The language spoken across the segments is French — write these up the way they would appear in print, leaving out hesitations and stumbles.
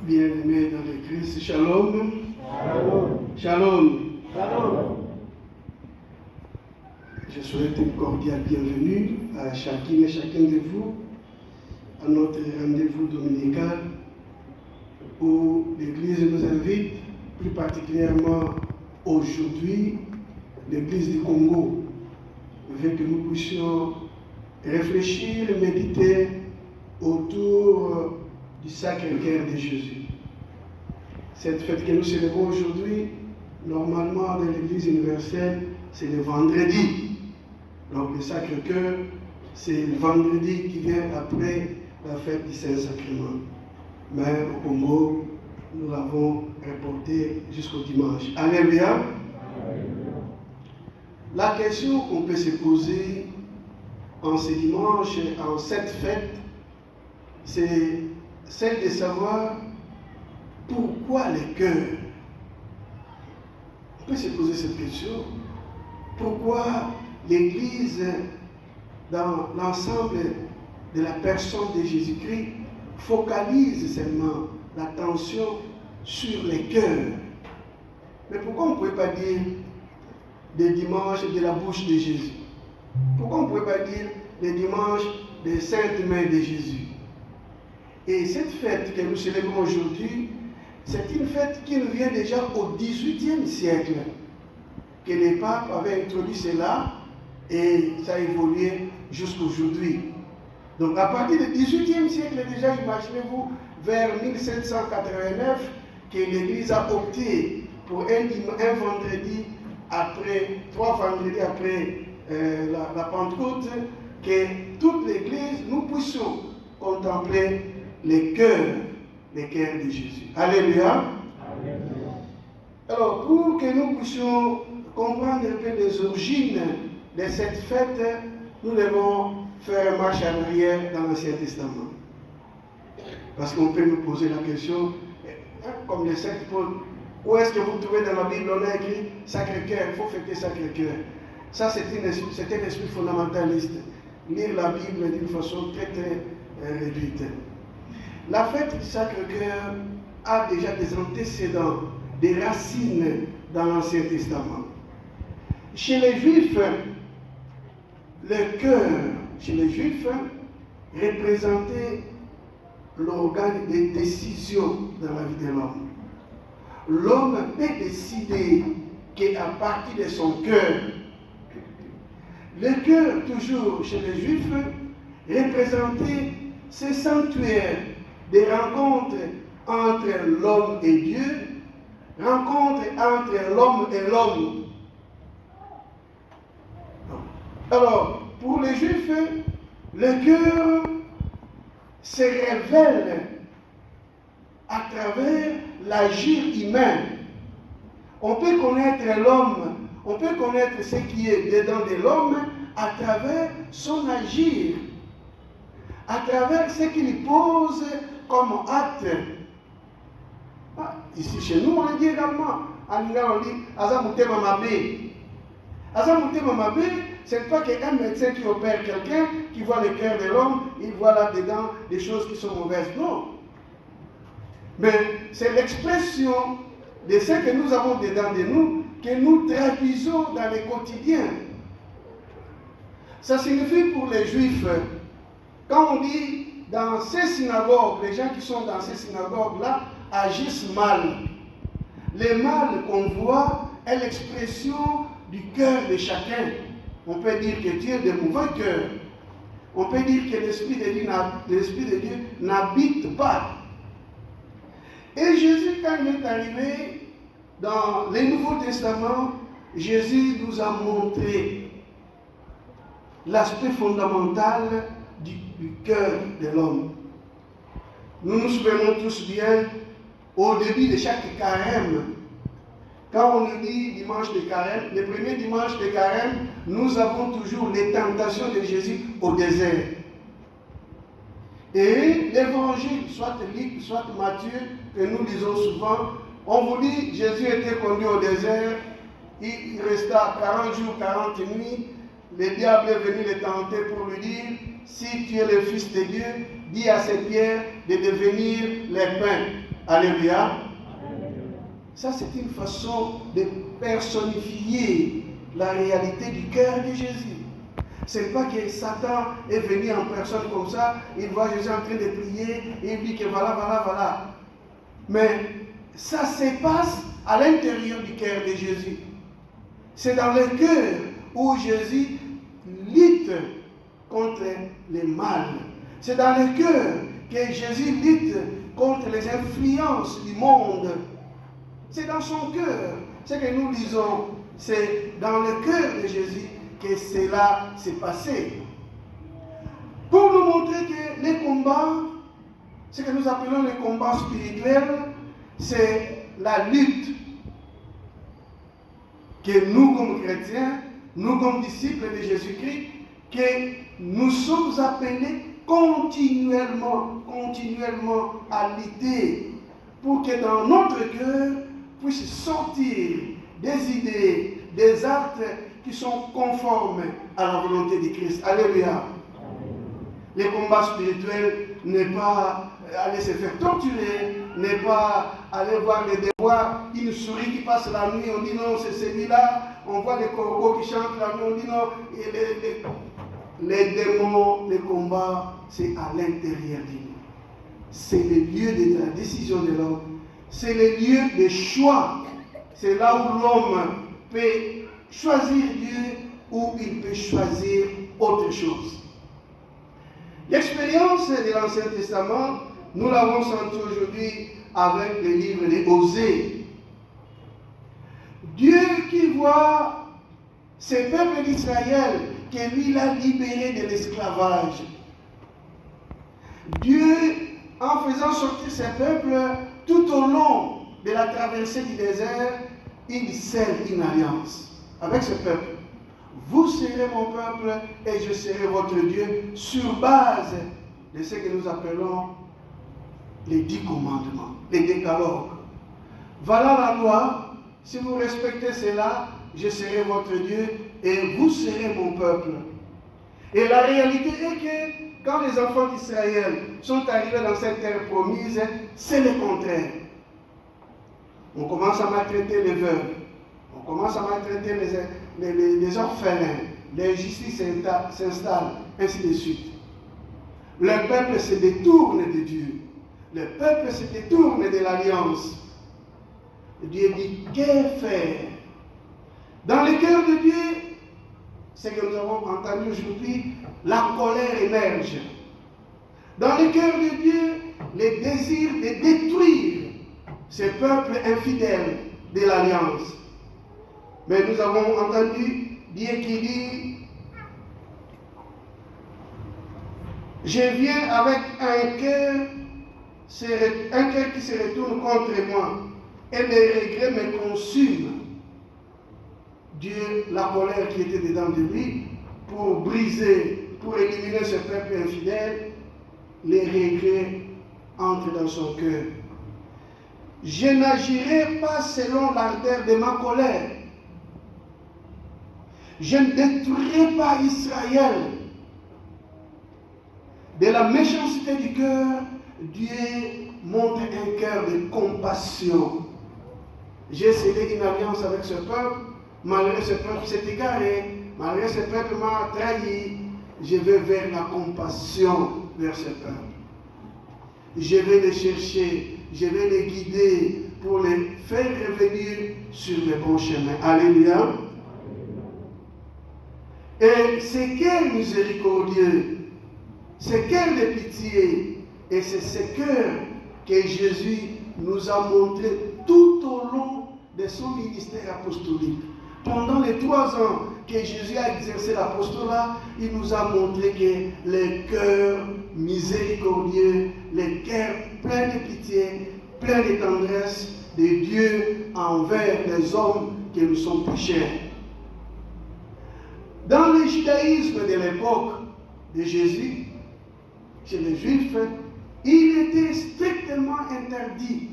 Bien-aimés dans le Christ, shalom. Shalom. Shalom. Shalom. Je souhaite une cordiale bienvenue à chacune et chacun de vous à notre rendez-vous dominical où l'Église nous invite, plus particulièrement aujourd'hui, l'Église du Congo, afin que nous puissions réfléchir et méditer autour du Sacré-Cœur de Jésus. Cette fête que nous célébrons aujourd'hui, normalement dans l'Église universelle, c'est le vendredi. Donc le Sacré-Cœur, c'est le vendredi qui vient après la fête du Saint-Sacrement. Mais au Congo, nous l'avons reporté jusqu'au dimanche. Alléluia. La question qu'on peut se poser en ce dimanche, en cette fête, c'est celle de savoir pourquoi le cœur. On peut se poser cette question. Pourquoi l'Église, dans l'ensemble de la personne de Jésus-Christ, focalise seulement l'attention sur les cœurs? Mais pourquoi on ne pouvait pas dire des dimanches de la bouche de Jésus? Pourquoi on ne pouvait pas dire les dimanches des saintes mains de Jésus? Et cette fête que nous célébrons aujourd'hui, c'est une fête qui nous vient déjà au XVIIIe siècle, que les papes avaient introduit cela et ça a évolué jusqu'à aujourd'hui. Donc à partir du XVIIIe siècle déjà, imaginez-vous, vers 1789, que l'Église a opté pour un vendredi après, 3 vendredis après la Pentecôte, que toute l'Église, nous puissions contempler les cœurs de Jésus. Alléluia. Alors, pour que nous puissions comprendre un peu les origines de cette fête, nous devons faire marche en arrière dans l'Ancien Testament. Parce qu'on peut nous poser la question, comme les saints Paul, où est-ce que vous trouvez dans la Bible, on a écrit Sacré-Cœur, il faut fêter Sacré-Cœur. Ça, c'est un esprit fondamentaliste. Lire la Bible d'une façon très, très réduite. La fête du Sacré-Cœur a déjà des antécédents, des racines dans l'Ancien Testament. Chez les Juifs, le cœur, chez les Juifs, représentait l'organe de décision dans la vie de l'homme. L'homme peut décider qu'à partir de son cœur. Le cœur, toujours chez les Juifs, représentait ce sanctuaire des rencontres entre l'homme et Dieu, rencontres entre l'homme et l'homme. Alors, pour les Juifs, le cœur se révèle à travers l'agir humain. On peut connaître l'homme, on peut connaître ce qui est dedans de l'homme à travers son agir, à travers ce qu'il pose comme acte. Ici chez nous, on dit également, en Lingala, on dit Azamutema Mabé. Azamutema Mabé, c'est pas qu'un médecin qui opère quelqu'un, qui voit le cœur de l'homme, il voit là-dedans des choses qui sont mauvaises. Non. Mais c'est l'expression de ce que nous avons dedans de nous, que nous traduisons dans le quotidien. Ça signifie pour les Juifs, quand on dit dans ces synagogues, les gens qui sont dans ces synagogues-là agissent mal. Le mal qu'on voit est l'expression du cœur de chacun. On peut dire que Dieu est de mauvais cœur. On peut dire que l'Esprit de Dieu n'habite pas. Et Jésus, quand il est arrivé dans le Nouveau Testament, Jésus nous a montré l'aspect fondamental du cœur de l'homme. Nous nous souvenons tous bien, au début de chaque carême, quand on nous dit dimanche de carême, le premier dimanche de carême, nous avons toujours les tentations de Jésus au désert. Et l'évangile, soit Luc, soit Matthieu, que nous lisons souvent, on vous dit Jésus était conduit au désert, il resta 40 jours, 40 nuits, le diable est venu le tenter pour lui dire, si tu es le Fils de Dieu, dis à ces pierres de devenir les pains. Alléluia. Ça, c'est une façon de personnifier la réalité du cœur de Jésus. Ce n'est pas que Satan est venu en personne comme ça, il voit Jésus en train de prier, et il dit que voilà. Mais ça se passe à l'intérieur du cœur de Jésus. C'est dans le cœur où Jésus lutte contre le mal. C'est dans le cœur que Jésus lutte contre les influences du monde. C'est dans son cœur. Ce que nous lisons, c'est dans le cœur de Jésus que cela s'est passé. Pour nous montrer que les combats, ce que nous appelons les combats spirituels, c'est la lutte que nous, comme chrétiens, nous, comme disciples de Jésus-Christ, que nous sommes appelés continuellement à lutter pour que dans notre cœur puisse sortir des idées, des actes qui sont conformes à la volonté de Christ. Alléluia. Les combats spirituels n'est pas aller se faire torturer, n'est pas aller voir les déboires, une souris qui passe la nuit, on dit non, c'est celui-là, on voit les corbeaux qui chantent la nuit, on dit non, les démons, les combats, c'est à l'intérieur de nous. C'est le lieu de la décision de l'homme. C'est le lieu de choix. C'est là où l'homme peut choisir Dieu ou il peut choisir autre chose. L'expérience de l'Ancien Testament, nous l'avons senti aujourd'hui avec le livre de Osée. Dieu qui voit ce peuple d'Israël que lui l'a libéré de l'esclavage. Dieu, en faisant sortir ce peuple tout au long de la traversée du désert, il scelle une alliance avec ce peuple. Vous serez mon peuple et je serai votre Dieu sur base de ce que nous appelons les 10 commandements, les décalogues. Voilà la loi. Si vous respectez cela, je serai votre Dieu et vous serez mon peuple. Et la réalité est que quand les enfants d'Israël sont arrivés dans cette terre promise, c'est le contraire. On commence à maltraiter les veuves, on commence à maltraiter les orphelins, l'injustice s'installe, ainsi de suite. Le peuple se détourne de Dieu, le peuple se détourne de l'alliance. Dieu dit, que faire? Dans le cœur de Dieu, ce que nous avons entendu aujourd'hui, la colère émerge. Dans le cœur de Dieu, le désir de détruire ce peuple infidèle de l'alliance. Mais nous avons entendu Dieu qui dit, je viens avec un cœur qui se retourne contre moi, et les regrets me consument. Dieu, la colère qui était dedans de lui, pour briser, pour éliminer ce peuple infidèle, les regrets entrent dans son cœur. Je n'agirai pas selon l'ardeur de ma colère. Je ne détruirai pas Israël. De la méchanceté du cœur, Dieu montre un cœur de compassion. J'ai scellé une alliance avec ce peuple, malgré ce peuple s'est égaré, malgré ce peuple m'a trahi, je vais vers la compassion vers ce peuple. Je vais les chercher, je vais les guider pour les faire revenir sur le bon chemin. Alléluia. Et ce cœur miséricordieux, ce cœur de pitié, et c'est ce cœur que Jésus nous a montré tout au long de son ministère apostolique. Pendant les 3 ans que Jésus a exercé l'apostolat, il nous a montré que les cœurs miséricordieux, les cœurs pleins de pitié, pleins de tendresse de Dieu envers les hommes que nous sommes pécheurs. Dans le judaïsme de l'époque de Jésus, chez les Juifs, il était strictement interdit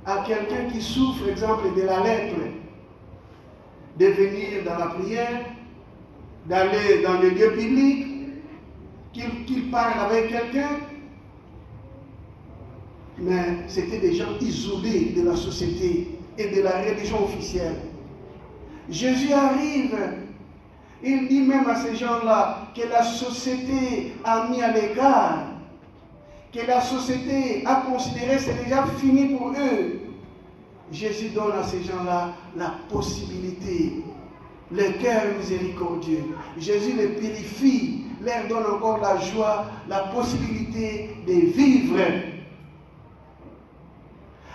à quelqu'un qui souffre, exemple, de la lèpre, de venir dans la prière, d'aller dans le lieu public, qu'il parle avec quelqu'un. Mais c'était des gens isolés de la société et de la religion officielle. Jésus arrive, il dit même à ces gens-là que la société a mis à l'écart, que la société a considéré que c'est déjà fini pour eux. Jésus donne à ces gens-là la possibilité, le cœur miséricordieux. Jésus les purifie, leur donne encore la joie, la possibilité de vivre.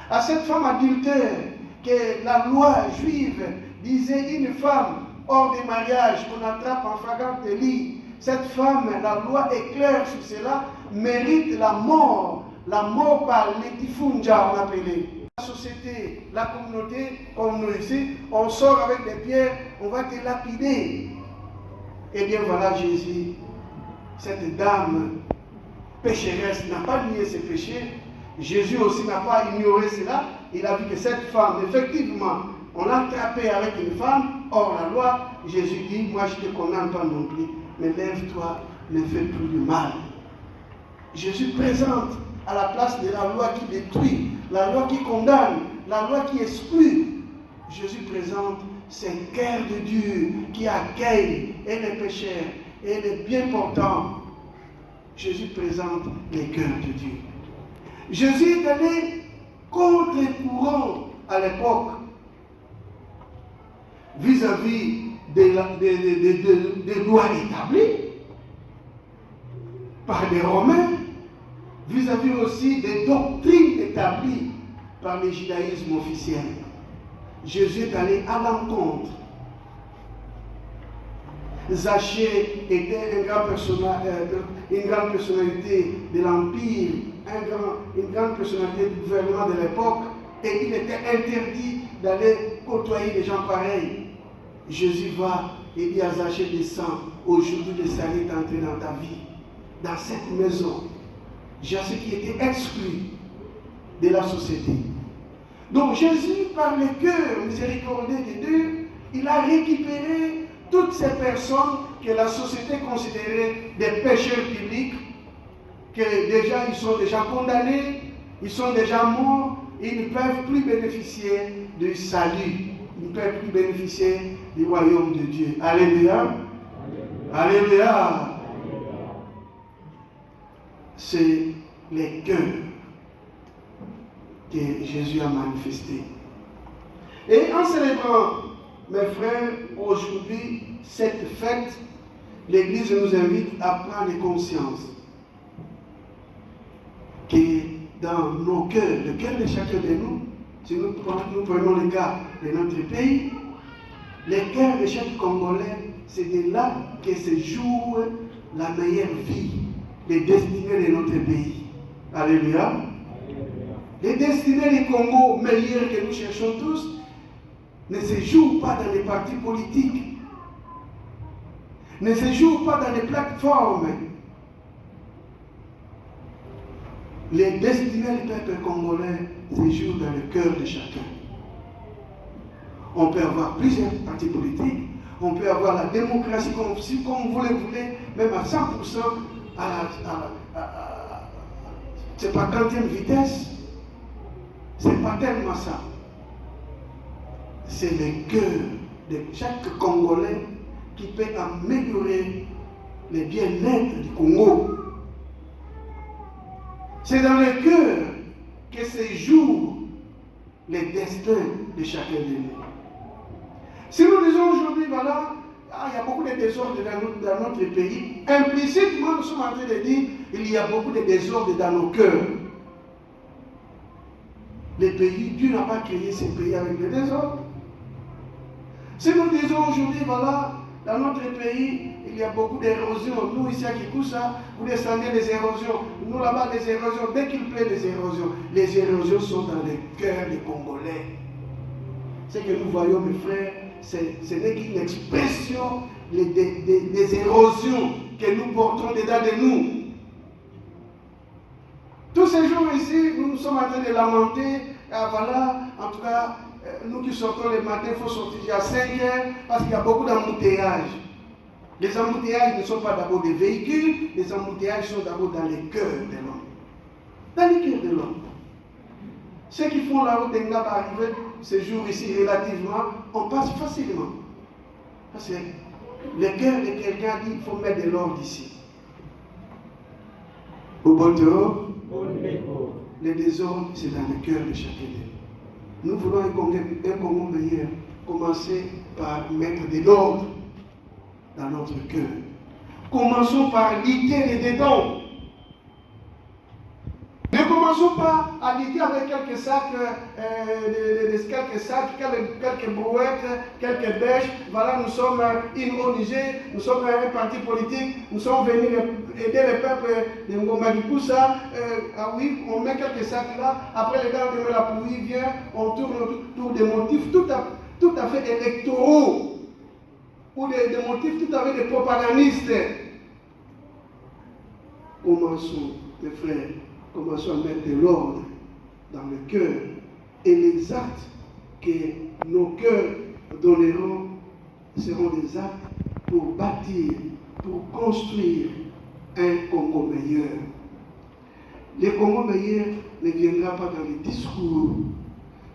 À cette femme adultère, que la loi juive disait une femme hors de mariage qu'on attrape en flagrant délit, cette femme, la loi est claire sur cela, mérite la mort par l'étifunja, on appelait. La société, la communauté, comme nous ici, on sort avec des pierres, on va te lapider. Eh bien voilà Jésus, cette dame pécheresse n'a pas nié ses péchés. Jésus aussi n'a pas ignoré cela. Il a vu que cette femme, effectivement, on l'a attrapée avec une femme, hors la loi. Jésus dit, moi je ne te condamne pas non plus, mais lève-toi, ne fais plus de mal. Jésus présente à la place de la loi qui détruit, la loi qui condamne, la loi qui exclut. Jésus présente ce cœur de Dieu qui accueille et les pécheurs et les bien portants. Jésus présente les cœurs de Dieu. Jésus est allé contre-courant à l'époque vis-à-vis des lois établies par les Romains, vis-à-vis aussi des doctrines établies par le judaïsme officiel. Jésus est allé à l'encontre. Zachée était une grande personnalité de l'Empire, une grande personnalité du gouvernement de l'époque, et il était interdit d'aller côtoyer des gens pareils. Jésus va et dit à Zachée, descends, aujourd'hui le salut est entré dans ta vie, dans cette maison. Zachée qui était exclu de la société. Donc Jésus, par le cœur miséricordieux de Dieu, il a récupéré toutes ces personnes que la société considérait des pécheurs publics, que déjà ils sont déjà condamnés, ils sont déjà morts, et ils ne peuvent plus bénéficier du salut, ils ne peuvent plus bénéficier du royaume de Dieu. Alléluia. Alléluia. C'est les cœurs que Jésus a manifesté. Et en célébrant, mes frères, aujourd'hui, cette fête, l'Église nous invite à prendre conscience que dans nos cœurs, le cœur de chacun de nous, si nous prenons le cas de notre pays, le cœur de chaque Congolais, c'est de là que se joue la meilleure vie, les destinées de notre pays. Alléluia. Les destinées du Congo meilleures que nous cherchons tous ne se jouent pas dans les partis politiques, ne se jouent pas dans les plateformes. Les destinées du peuple congolais se jouent dans le cœur de chacun. On peut avoir plusieurs partis politiques, on peut avoir la démocratie comme vous le voulez, même à 100%, c'est pas 30e vitesse, c'est pas tellement ça. C'est le cœur de chaque Congolais qui peut améliorer le bien-être du Congo. C'est dans le cœur que se jouent les destins de chacun de nous. Si nous disons aujourd'hui, voilà, il y a beaucoup de désordres dans notre pays, implicitement nous sommes en train de dire qu'il y a beaucoup de désordres dans nos cœurs. les pays, Dieu n'a pas créé ces pays avec le désordre. Si nous disons aujourd'hui, voilà, dans notre pays, il y a beaucoup d'érosion. Nous, ici à Kikusa, vous descendez des érosions. Nous, là-bas, des érosions. Dès qu'il plaît, des érosions. Les érosions sont dans les cœurs des Congolais. Ce que nous voyons, mes frères, ce n'est qu'une expression des érosions que nous portons dedans de nous. Tous ces jours ici, nous sommes en train de lamenter. Ah, voilà, en tout cas, nous qui sortons le matin, il faut sortir à 5 heures parce qu'il y a beaucoup d'embouteillages. Les embouteillages ne sont pas d'abord des véhicules, les embouteillages sont d'abord dans les cœurs de l'homme. Dans les cœurs de l'homme. Ceux qui font la route de Ngaba arriver ces jours ici relativement, on passe facilement. Parce que le cœur de quelqu'un dit qu'il faut mettre de l'ordre ici. Au Boto, le désordre, c'est dans le cœur de chacun d'eux. Nous voulons un Congo meilleur. Commencer par mettre de l'ordre dans notre cœur. Commençons par lutter les dédons. Ne commençons pas à lutter avec quelques sacs, quelques brouettes, quelques bêches. Voilà, nous sommes une ONG, nous sommes un parti politique, nous sommes venus aider le peuple de Ngoma-Kikusa. Ah oui, on met quelques sacs là. Après, le gars de la pluie vient, on tourne autour des motifs tout à fait électoraux. Ou des motifs tout à fait de propagandistes. Commençons, mes frères, commençons à mettre de l'ordre dans le cœur. Et les actes que nos cœurs donneront seront des actes pour bâtir, pour construire un Congo meilleur. Le Congo meilleur ne viendra pas dans les discours.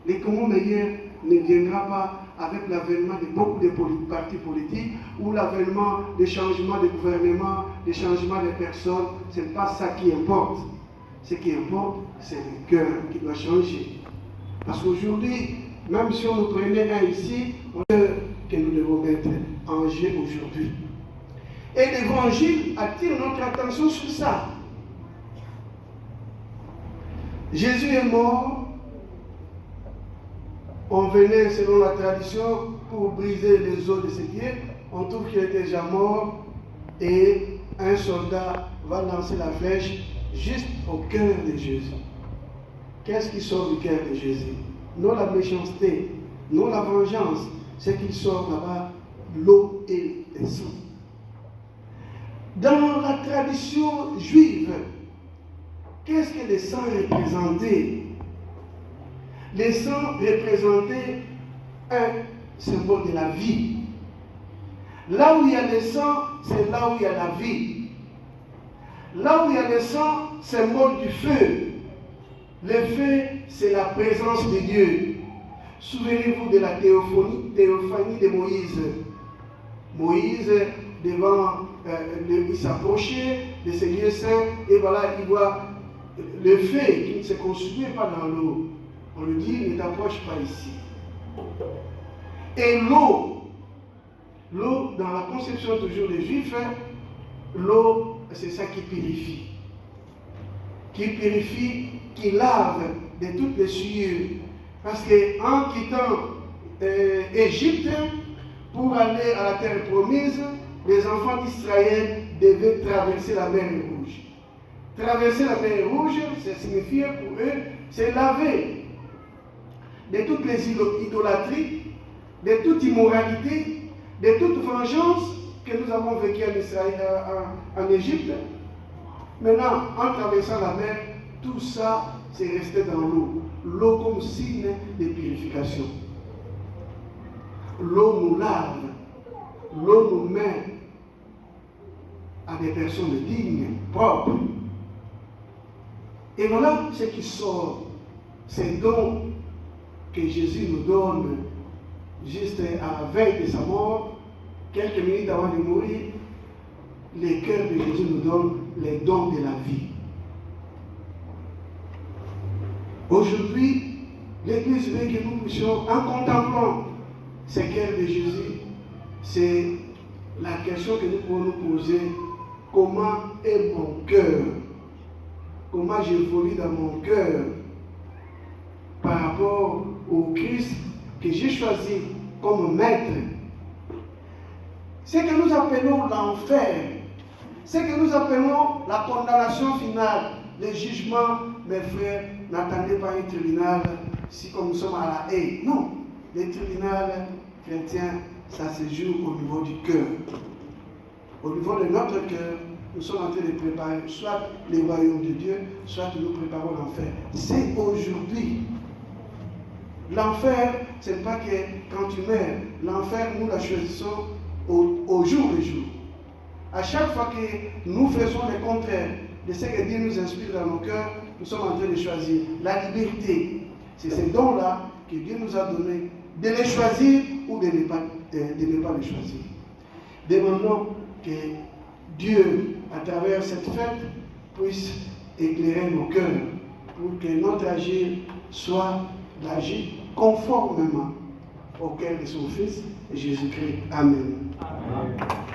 Le Congo meilleur ne viendra pas avec l'avènement de beaucoup de partis politiques ou l'avènement des changements de gouvernement, des changements de personnes. Ce n'est pas ça qui importe. Ce qui importe, c'est le cœur qui doit changer. Parce qu'aujourd'hui, même si on nous prenait un ici, on sait que nous devons mettre en jeu aujourd'hui. Et l'évangile attire notre attention sur ça. Jésus est mort. On venait, selon la tradition, pour briser les os de ses pieds. On trouve qu'il était déjà mort. Et un soldat va lancer la flèche juste au cœur de Jésus. Qu'est-ce qui sort du cœur de Jésus? Non la méchanceté, non la vengeance. C'est qu'il sort là-bas l'eau et le sang. Dans la tradition juive, qu'est-ce que le sang représentait? Le sang représentait un symbole de la vie. Là où il y a le sang, c'est là où il y a la vie. Là où il y a le sang, symbole du feu. Le feu, c'est la présence de Dieu. Souvenez-vous de la théophanie de Moïse. Moïse, devant il s'approchait de ces lieux saints, et voilà, il voit le feu qui ne se consumait pas dans l'eau. On lui dit, ne t'approche pas ici. Et l'eau, dans la conception toujours des Juifs, l'eau, c'est ça qui purifie. Qui purifie, qui lave de toutes les souillures. Parce qu'en quittant Égypte, pour aller à la terre promise, les enfants d'Israël devaient traverser la mer Rouge. Traverser la mer Rouge, ça signifiait pour eux, c'est laver de toutes les idolâtries, de toute immoralité, de toute vengeance que nous avons vécue en Israël, en Égypte. Maintenant, en traversant la mer, tout ça, c'est resté dans l'eau. L'eau comme signe de purification. L'eau nous lave. L'eau nous met à des personnes dignes, propres. Et voilà ce qui sort. Ces dons que Jésus nous donne juste à la veille de sa mort, quelques minutes avant de mourir. Le cœur de Jésus nous donne les dons de la vie. Aujourd'hui, l'Église veut que nous puissions, en contemplant ce cœur de Jésus, c'est la question que nous pouvons nous poser: comment est mon cœur? Comment j'évolue dans mon cœur par rapport au Christ que j'ai choisi comme maître, ce que nous appelons l'enfer, ce que nous appelons la condamnation finale, le jugement, mes frères, n'attendez pas un tribunal si comme nous sommes à la haie. Non, le tribunal chrétien, ça se joue au niveau du cœur. Au niveau de notre cœur, nous sommes en train de préparer soit le royaume de Dieu, soit nous préparons l'enfer. C'est aujourd'hui. L'enfer, ce n'est pas que quand tu meurs. L'enfer, nous la choisissons au jour le jour. À chaque fois que nous faisons le contraire de ce que Dieu nous inspire dans nos cœurs, nous sommes en train de choisir la liberté. C'est ce don-là que Dieu nous a donné, de les choisir ou de ne pas les choisir. Demandons que Dieu, à travers cette fête, puisse éclairer nos cœurs pour que notre agir soit d'agir conformément au cœur de son Fils, Jésus-Christ. Amen. Amen.